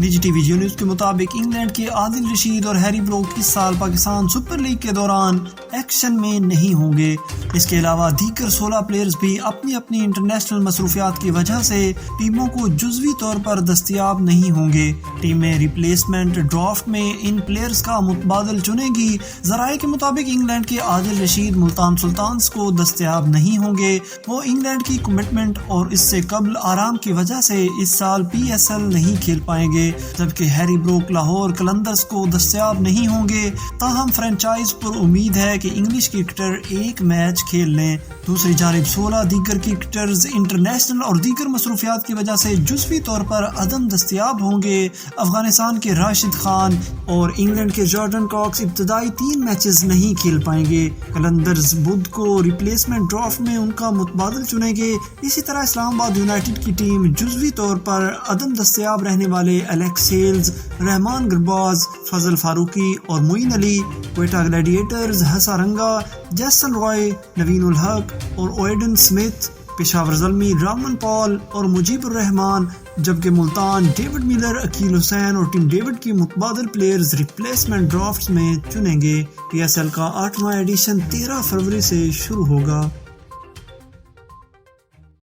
نجی T V news کے مطابق انگلینڈ کے عادل رشید اور ہیری بروک اس سال پاکستان سپر لیگ کے دوران ایکشن میں نہیں ہوں گے۔ اس کے علاوہ دیگر 16 پلیئرز بھی اپنی اپنی انٹرنیشنل مصروفیات کی وجہ سے ٹیموں کو جزوی طور پر دستیاب نہیں ہوں گے۔ ٹیمیں ریپلیسمنٹ ڈرافٹ میں ان پلیئرز کا متبادل چنے گی۔ ذرائع کے مطابق انگلینڈ کے عادل رشید ملتان سلطانز کو دستیاب نہیں ہوں گے۔ وہ انگلینڈ کی کمٹمنٹ اور اس سے قبل آرام کی وجہ سے اس سال PSL نہیں کھیل پائیں گے، جبکہ ہیری بروک لاہور قلندرز کو دستیاب نہیں ہوں گے۔ تاہم فرنچائز پر امید ہے کہ انگلش کرکٹر ایک میچ کھیل لیں۔ دوسری جانب 16 دیگر کرکٹرز انٹرنیشنل اور دیگر مصروفیات کی وجہ سے جزوی طور پر عدم دستیاب ہوں گے۔ افغانستان کے راشد خان اور انگلینڈ کے جارڈن کاکس ابتدائی 3 میچز نہیں کھیل پائیں گے۔ قلندرز بدھ کو ریپلیسمنٹ ڈرافٹ میں ان کا متبادل چنیں گے۔ اسی طرح اسلام آباد یونائیٹڈ کی ٹیم جزوی طور پر عدم دستیاب رہنے والے الیکس ہیلز، رحمان گرباز، فضل فاروقی اور معین علی، کوئٹہ گلیڈیٹرز ہسارنگا، جیسن رائے، نوین الحق اور اویڈن سمتھ، پشاور زلمی رامن پال اور مجیب الرحمان، جبکہ ملتان ڈیوڈ ملر، عقیل حسین اور ٹیم ڈیوڈ کی متبادل پلیئرز ریپلیسمنٹ ڈرافٹس میں چنیں گے۔ PSL کا 8واں ایڈیشن 13 فروری سے شروع ہوگا۔